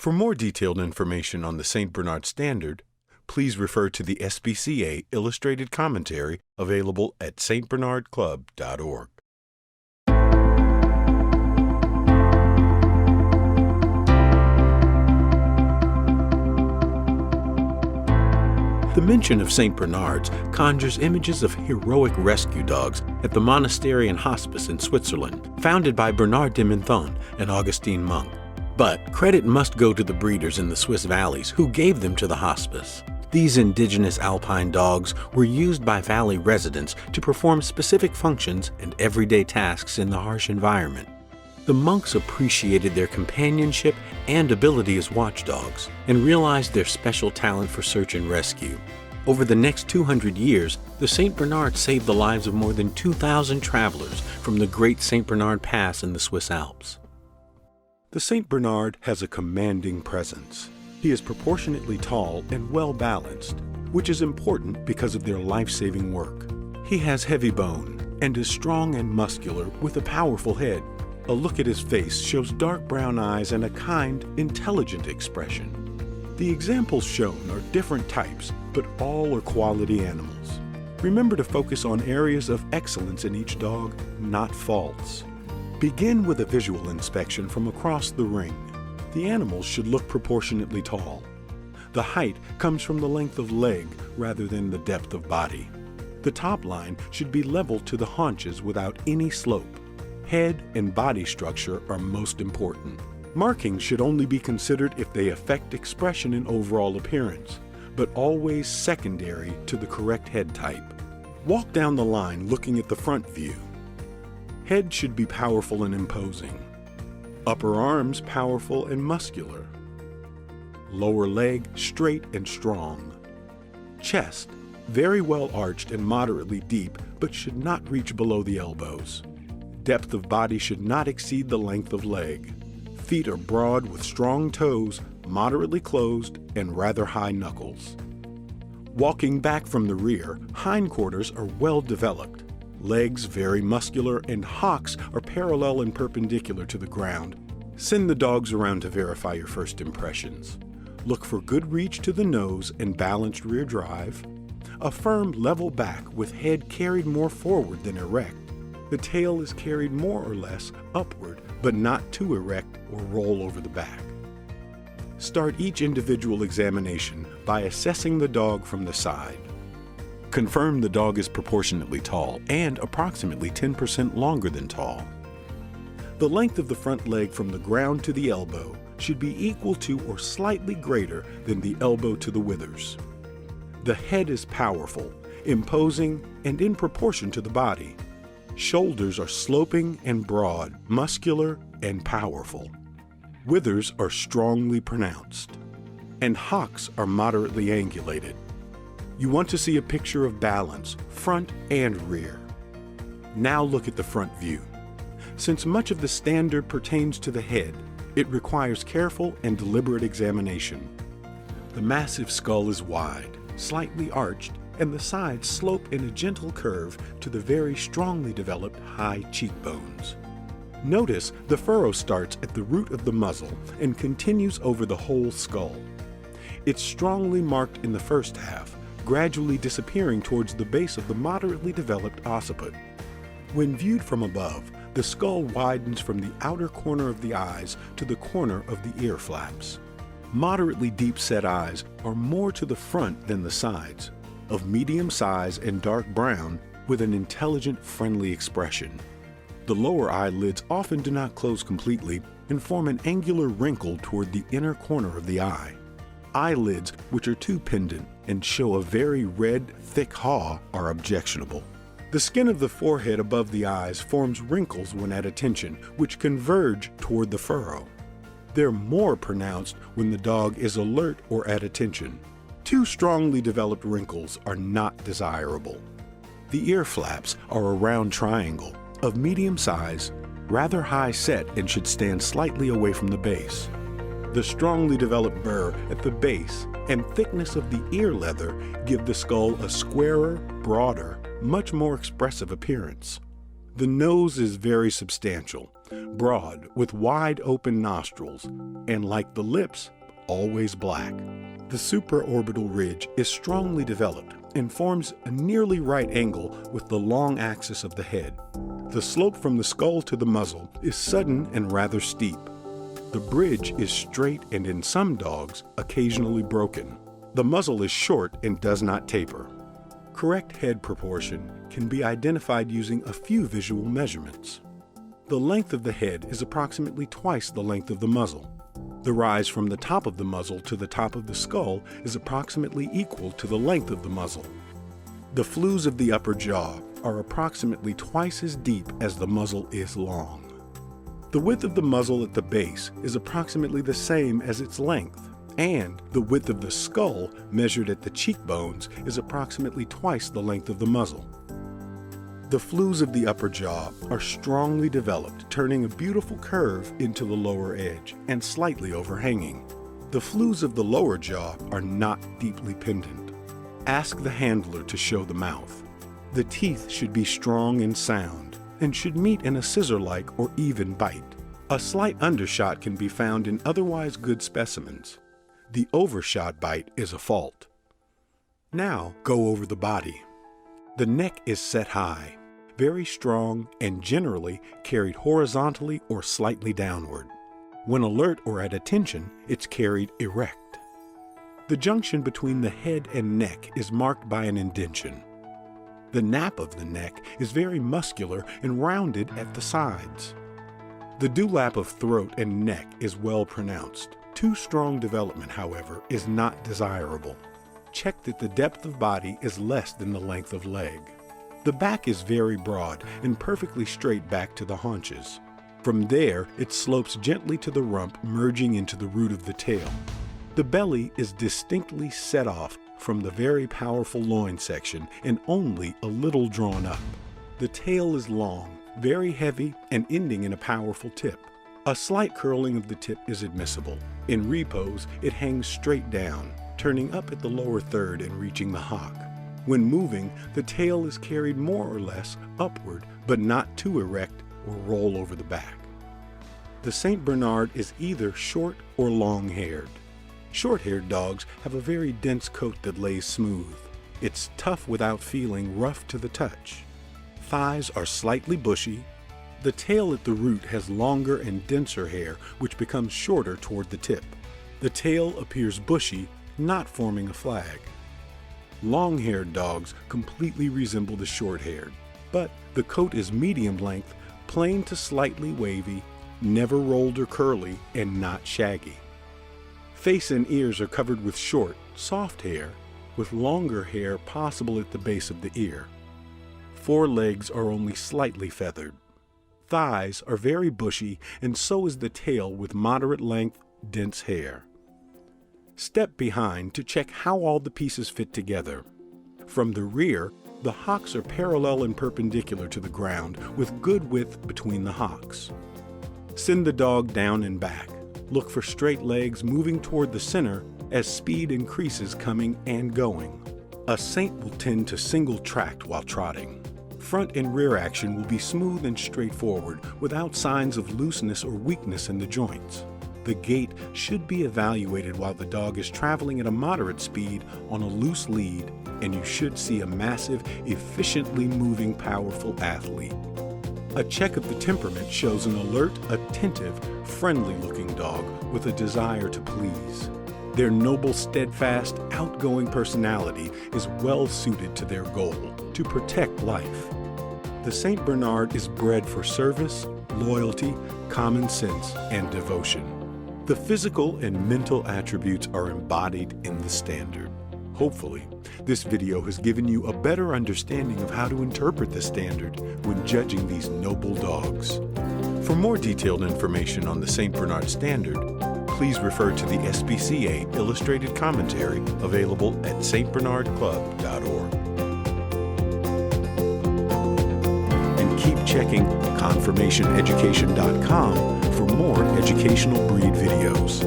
For more detailed information on the St. Bernard Standard, please refer to the SBCA Illustrated Commentary available at stbernardclub.org. The mention of St. Bernards conjures images of heroic rescue dogs at the monastery and hospice in Switzerland, founded by Bernard de Menthon, an Augustine monk. But credit must go to the breeders in the Swiss valleys who gave them to the hospice. These indigenous alpine dogs were used by valley residents to perform specific functions and everyday tasks in the harsh environment. The monks appreciated their companionship and ability as watchdogs and realized their special talent for search and rescue. Over the next 200 years, the St. Bernard saved the lives of more than 2,000 travelers from the Great St. Bernard Pass in the Swiss Alps. The St. Bernard has a commanding presence. He is proportionately tall and well-balanced, which is important because of their life-saving work. He has heavy bone and is strong and muscular with a powerful head. A look at his face shows dark brown eyes and a kind, intelligent expression. The examples shown are different types, but all are quality animals. Remember to focus on areas of excellence in each dog, not faults. Begin with a visual inspection from across the ring. The animals should look proportionately tall. The height comes from the length of leg rather than the depth of body. The top line should be level to the haunches without any slope. Head and body structure are most important. Markings should only be considered if they affect expression and overall appearance, but always secondary to the correct head type. Walk down the line looking at the front view. Head should be powerful and imposing. Upper arms powerful and muscular. Lower leg straight and strong. Chest very well arched and moderately deep, but should not reach below the elbows. Depth of body should not exceed the length of leg. Feet are broad with strong toes, moderately closed, and rather high knuckles. Walking back from the rear, hindquarters are well developed. Legs very muscular and hocks are parallel and perpendicular to the ground. Send the dogs around to verify your first impressions. Look for good reach to the nose and balanced rear drive. A firm level back with head carried more forward than erect. The tail is carried more or less upward, but not too erect or roll over the back. Start each individual examination by assessing the dog from the side. Confirm the dog is proportionately tall and approximately 10% longer than tall. The length of the front leg from the ground to the elbow should be equal to or slightly greater than the elbow to the withers. The head is powerful, imposing, and in proportion to the body. Shoulders are sloping and broad, muscular and powerful. Withers are strongly pronounced, and hocks are moderately angulated. You want to see a picture of balance, front and rear. Now look at the front view. Since much of the standard pertains to the head, it requires careful and deliberate examination. The massive skull is wide, slightly arched, and the sides slope in a gentle curve to the very strongly developed high cheekbones. Notice the furrow starts at the root of the muzzle and continues over the whole skull. It's strongly marked in the first half, gradually disappearing towards the base of the moderately developed occiput. When viewed from above, the skull widens from the outer corner of the eyes to the corner of the ear flaps. Moderately deep-set eyes are more to the front than the sides, of medium size and dark brown with an intelligent, friendly expression. The lower eyelids often do not close completely and form an angular wrinkle toward the inner corner of the eye. Eyelids which are too pendant and show a very red, thick haw are objectionable. The skin of the forehead above the eyes forms wrinkles when at attention, which converge toward the furrow. They're more pronounced when the dog is alert or at attention. Too strongly developed wrinkles are not desirable. The ear flaps are a round triangle, of medium size, rather high set and should stand slightly away from the base. The strongly developed burr at the base and thickness of the ear leather give the skull a squarer, broader, much more expressive appearance. The nose is very substantial, broad with wide open nostrils, and like the lips, always black. The supraorbital ridge is strongly developed and forms a nearly right angle with the long axis of the head. The slope from the skull to the muzzle is sudden and rather steep. The bridge is straight and in some dogs, occasionally broken. The muzzle is short and does not taper. Correct head proportion can be identified using a few visual measurements. The length of the head is approximately twice the length of the muzzle. The rise from the top of the muzzle to the top of the skull is approximately equal to the length of the muzzle. The flews of the upper jaw are approximately twice as deep as the muzzle is long. The width of the muzzle at the base is approximately the same as its length, and the width of the skull measured at the cheekbones is approximately twice the length of the muzzle. The flews of the upper jaw are strongly developed, turning a beautiful curve into the lower edge and slightly overhanging. The flews of the lower jaw are not deeply pendant. Ask the handler to show the mouth. The teeth should be strong and sound and should meet in a scissor-like or even bite. A slight undershot can be found in otherwise good specimens. The overshot bite is a fault. Now go over the body. The neck is set high, very strong, and generally carried horizontally or slightly downward. When alert or at attention, it's carried erect. The junction between the head and neck is marked by an indentation. The nape of the neck is very muscular and rounded at the sides. The dewlap of throat and neck is well pronounced. Too strong development, however, is not desirable. Check that the depth of body is less than the length of leg. The back is very broad and perfectly straight back to the haunches. From there, it slopes gently to the rump, merging into the root of the tail. The belly is distinctly set off from the very powerful loin section and only a little drawn up. The tail is long, very heavy, and ending in a powerful tip. A slight curling of the tip is admissible. In repose, it hangs straight down, turning up at the lower third and reaching the hock. When moving, the tail is carried more or less upward, but not too erect or roll over the back. The St. Bernard is either short or long-haired. Short-haired dogs have a very dense coat that lays smooth. It's tough without feeling rough to the touch. Thighs are slightly bushy. The tail at the root has longer and denser hair, which becomes shorter toward the tip. The tail appears bushy, not forming a flag. Long-haired dogs completely resemble the short-haired, but the coat is medium length, plain to slightly wavy, never rolled or curly, and not shaggy. Face and ears are covered with short, soft hair, with longer hair possible at the base of the ear. Forelegs are only slightly feathered. Thighs are very bushy, and so is the tail with moderate length, dense hair. Step behind to check how all the pieces fit together. From the rear, the hocks are parallel and perpendicular to the ground, with good width between the hocks. Send the dog down and back. Look for straight legs moving toward the center as speed increases coming and going. A Saint will tend to single tract while trotting. Front and rear action will be smooth and straightforward without signs of looseness or weakness in the joints. The gait should be evaluated while the dog is traveling at a moderate speed on a loose lead, and you should see a massive, efficiently moving, powerful athlete. A check of the temperament shows an alert, attentive, friendly-looking dog with a desire to please. Their noble, steadfast, outgoing personality is well suited to their goal, to protect life. The St. Bernard is bred for service, loyalty, common sense, and devotion. The physical and mental attributes are embodied in the standard. Hopefully, this video has given you a better understanding of how to interpret the standard when judging these noble dogs. For more detailed information on the St. Bernard Standard, please refer to the SPCA illustrated commentary available at stbernardclub.org. And keep checking conformationeducation.com for more educational breed videos.